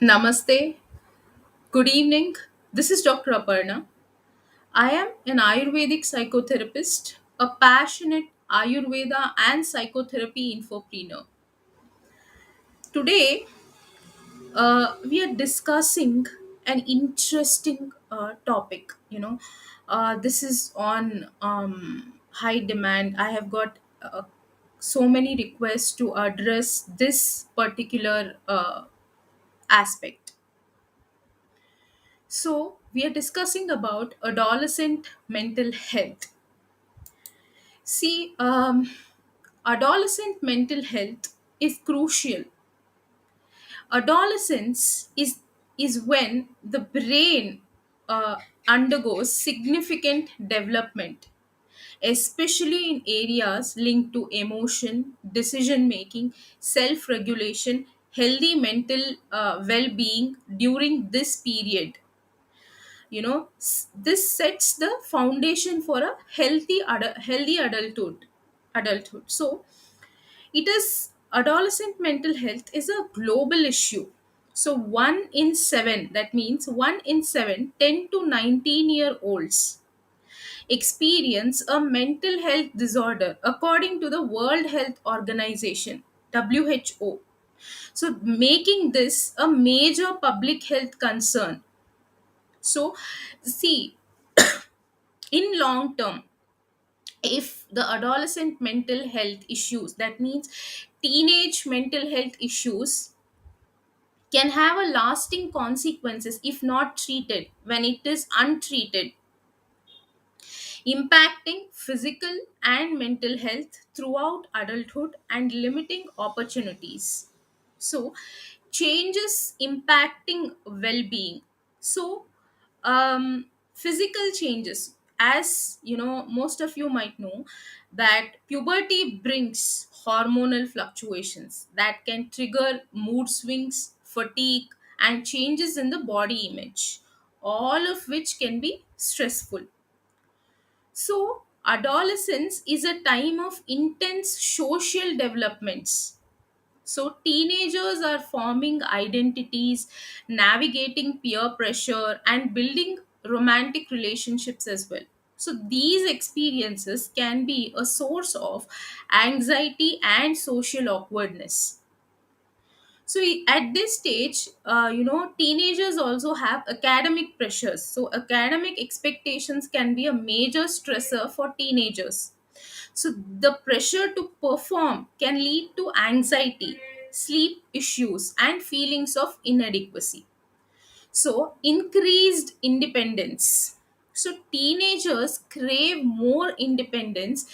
Namaste. Good evening. This is Dr. Aparna. I am an Ayurvedic psychotherapist, a passionate Ayurveda and psychotherapy infopreneur. Today, we are discussing an interesting topic. This is on high demand. I have got so many requests to address this particular aspect. So, we are discussing about adolescent mental health. See, adolescent mental health is crucial. Adolescence is when the brain uh, undergoes significant development, especially in areas linked to emotion, decision making, self regulation, healthy mental well being during this period. This sets the foundation for a healthy adulthood. So it is adolescent mental health is a global issue. So one in seven, that means one in seven 10 to 19-year-olds experience a mental health disorder according to the World Health Organization, WHO. So making this a major public health concern. So see, in long term, if the adolescent mental health issues, that means teenage mental health issues, can have a lasting consequences if not treated, when it is untreated, impacting physical and mental health throughout adulthood and limiting opportunities. So, changes impacting well being. So, physical changes, as you know, most of you might know that puberty brings hormonal fluctuations that can trigger mood swings, fatigue, and changes in the body image, all of which can be stressful. So, adolescence is a time of intense social developments. So, teenagers are forming identities, navigating peer pressure, and building romantic relationships as well. So, these experiences can be a source of anxiety and social awkwardness. So at this stage, teenagers also have academic pressures. So academic expectations can be a major stressor for teenagers. So the pressure to perform can lead to anxiety, sleep issues, and feelings of inadequacy. So increased independence. So teenagers crave more independence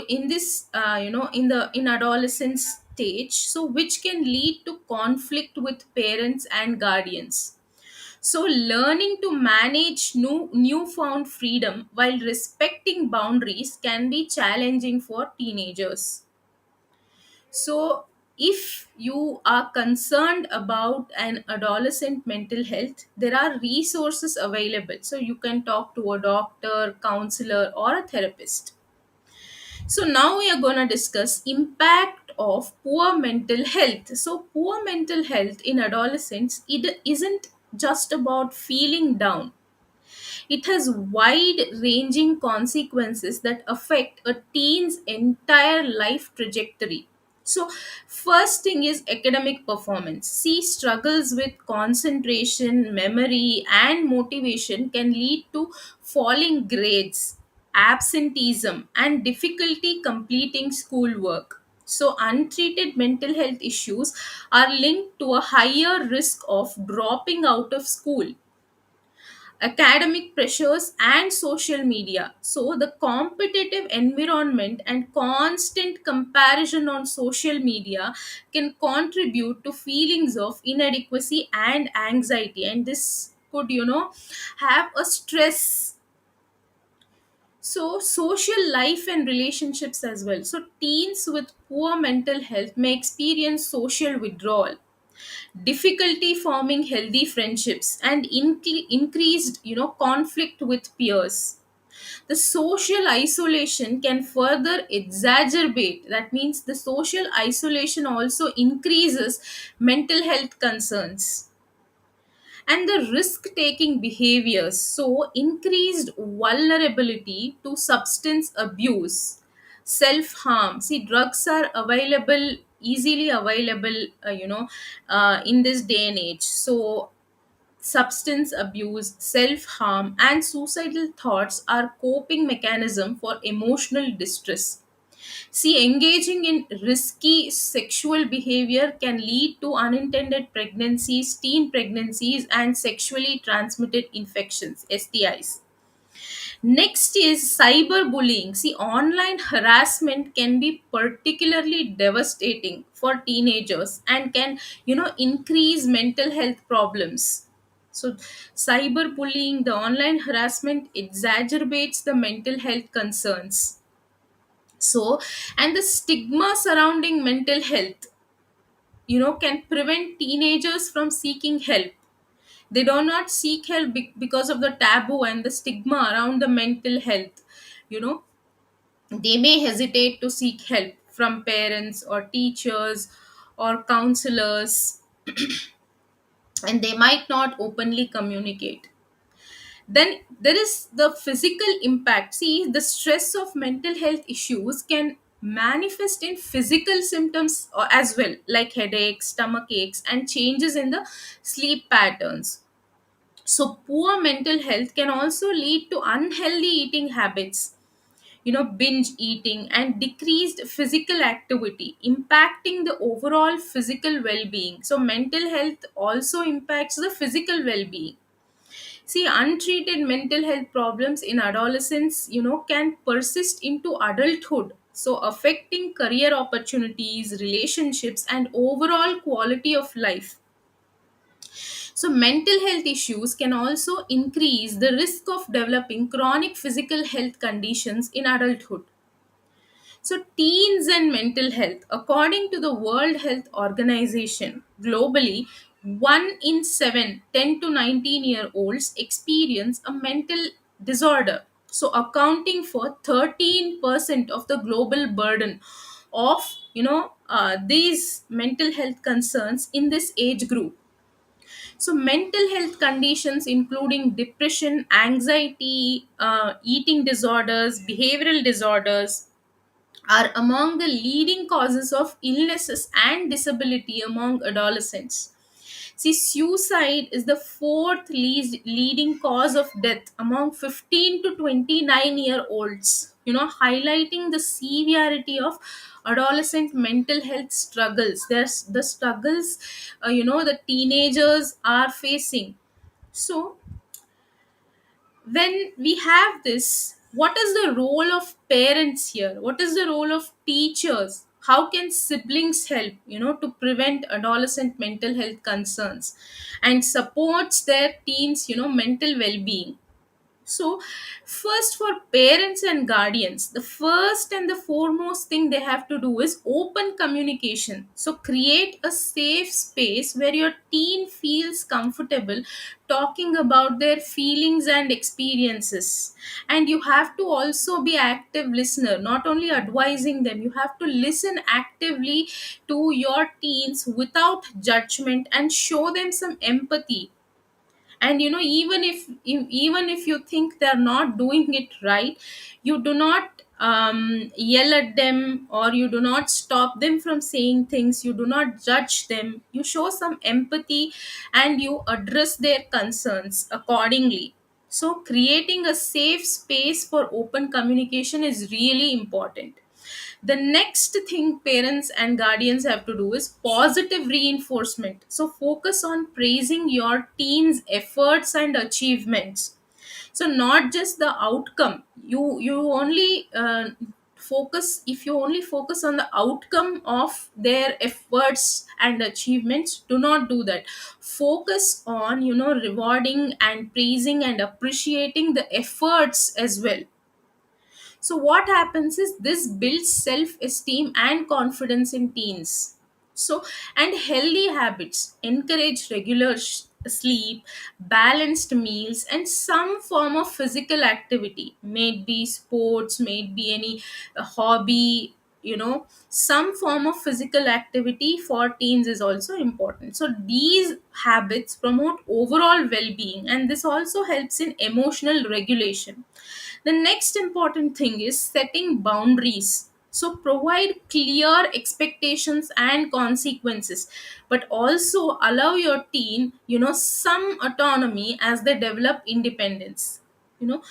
in this in adolescence stage, so which can lead to conflict with parents and guardians. So learning to manage newfound freedom while respecting boundaries can be challenging for teenagers. So, if you are concerned about an adolescent mental health, there are resources available. So, you can talk to a doctor, counselor, or a therapist. So, now we are going to discuss impact of poor mental health. So, poor mental health in adolescents, it isn't just about feeling down. It has wide ranging consequences that affect a teen's entire life trajectory. So, first thing is academic performance. See, struggles with concentration, memory, and motivation can lead to falling grades, absenteeism, and difficulty completing schoolwork. So, untreated mental health issues are linked to a higher risk of dropping out of school, academic pressures, and social media. So, the competitive environment and constant comparison on social media can contribute to feelings of inadequacy and anxiety, and this could, have a stress. So, social life and relationships as well. So, teens with poor mental health may experience social withdrawal, difficulty forming healthy friendships, and increased conflict with peers. The social isolation can further exacerbate, that means the social isolation also increases mental health concerns. and the risk taking behaviors, so increased vulnerability to substance abuse, self harm. See, drugs are available, easily available, in this day and age. So substance abuse, self harm, and suicidal thoughts are coping mechanism for emotional distress. See, engaging in risky sexual behavior can lead to unintended pregnancies, teen pregnancies, and sexually transmitted infections, STIs. Next is cyberbullying. See, online harassment can be particularly devastating for teenagers and can, increase mental health problems. So, cyberbullying, the online harassment, exacerbates the mental health concerns. So, and the stigma surrounding mental health, can prevent teenagers from seeking help. They do not seek help because of the taboo and the stigma around the mental health. you know they may hesitate to seek help from parents or teachers or counselors, and they might not openly communicate. Then there is the physical impact. See, the stress of mental health issues can manifest in physical symptoms as well, like headaches, stomach aches, and changes in the sleep patterns. So poor mental health can also lead to unhealthy eating habits, binge eating, and decreased physical activity, impacting the overall physical well-being. So mental health also impacts the physical well-being. See, untreated mental health problems in adolescence, can persist into adulthood, so affecting career opportunities, relationships, and overall quality of life. So, mental health issues can also increase the risk of developing chronic physical health conditions in adulthood. So, teens and mental health. According to the World Health Organization, globally, 1 in 7 10 to 19-year-olds experience a mental disorder. So, accounting for 13% of the global burden of, these mental health concerns in this age group. So, mental health conditions including depression, anxiety, eating disorders, behavioral disorders, are among the leading causes of illnesses and disability among adolescents. See, suicide is the fourth least leading cause of death among 15 to 29-year-olds, highlighting the severity of adolescent mental health struggles. There's the struggles, the teenagers are facing. So, when we have this, what is the role of parents here? What is the role of teachers? How can siblings help, to prevent adolescent mental health concerns and supports their teens, mental well-being? So, first, for parents and guardians, the first and the foremost thing they have to do is open communication. So, create a safe space where your teen feels comfortable talking about their feelings and experiences. And you have to also be active listener, not only advising them, you have to listen actively to your teens without judgment and show them some empathy. And even if you think they're not doing it right, you do not yell at them, or you do not stop them from saying things. You do not judge them, you show some empathy, and you address their concerns accordingly. So creating a safe space for open communication is really important. The next thing parents and guardians have to do is positive reinforcement. So focus on praising your teen's efforts and achievements. So not just the outcome. You only focus If you only focus on the outcome of their efforts and achievements, do not do that. Focus on, rewarding and praising and appreciating the efforts as well. So, what happens is this builds self esteem and confidence in teens. So, and healthy habits encourage regular sleep, balanced meals, and some form of physical activity. May it be sports, may it be any hobby. some form of physical activity for teens is also important. So these habits promote overall well-being, and this also helps in emotional regulation. The next important thing is setting boundaries. So provide clear expectations and consequences, but also allow your teen, some autonomy as they develop independence. You know,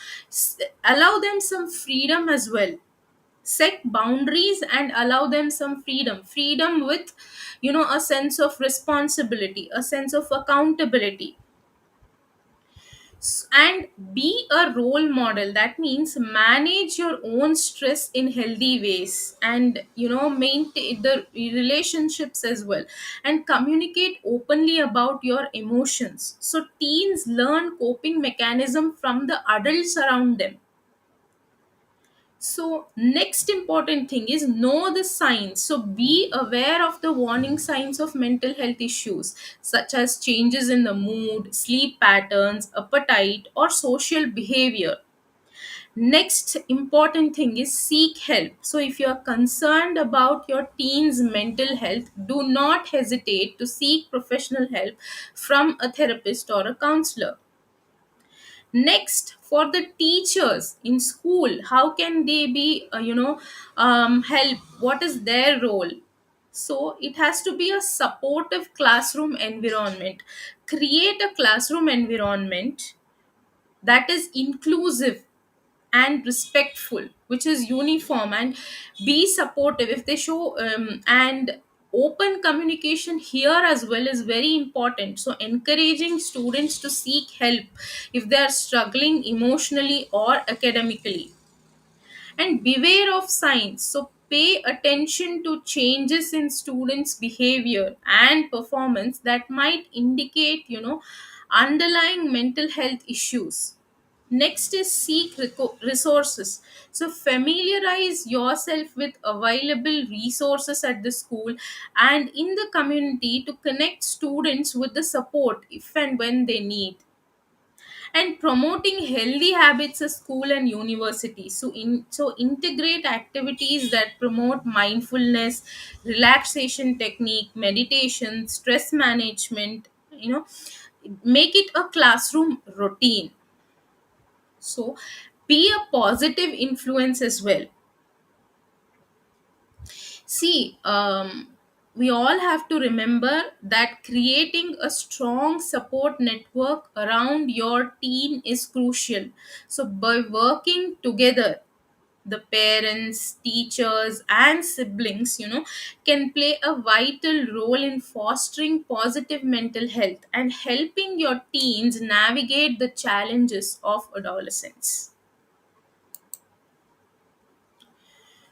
allow them some freedom as well. Set boundaries and allow them some freedom with a sense of responsibility, a sense of accountability. And be a role model. That means manage your own stress in healthy ways, and maintain the relationships as well, and communicate openly about your emotions, so teens learn coping mechanism from the adults around them. So next important thing is know the signs. So be aware of the warning signs of mental health issues, such as changes in the mood, sleep patterns, appetite, or social behavior. Next important thing is seek help. So if you are concerned about your teen's mental health, do not hesitate to seek professional help from a therapist or a counselor. Next, for the teachers in school, how can they be help? What is their role? So it has to be a supportive classroom environment. Create a classroom environment that is inclusive and respectful, which is uniform, and be supportive if they show, and open communication here as well is very important. So encouraging students to seek help if they are struggling emotionally or academically. And beware of signs. So pay attention to changes in students behavior and performance that might indicate underlying mental health issues. Next is seek resources. So familiarize yourself with available resources at the school and in the community to connect students with the support if and when they need. And promoting healthy habits at school and university. So integrate activities that promote mindfulness, relaxation technique, meditation, stress management. Make it a classroom routine. So be a positive influence as well. See, we all have to remember that creating a strong support network around your teen is crucial. So, by working together, the parents, teachers, and siblings, can play a vital role in fostering positive mental health and helping your teens navigate the challenges of adolescence.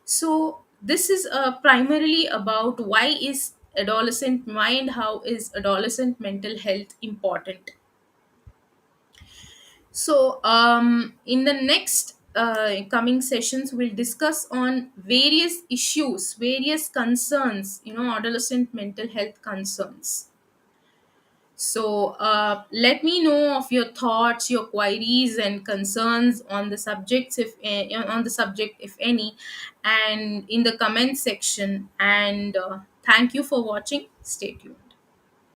So this is primarily about why and how is adolescent mental health important. So in the next coming sessions, we'll discuss on various issues, various concerns, adolescent mental health concerns. So let me know of your thoughts, your queries, and concerns on the subjects, if on the subject, if any, and in the comment section. And thank you for watching. Stay tuned.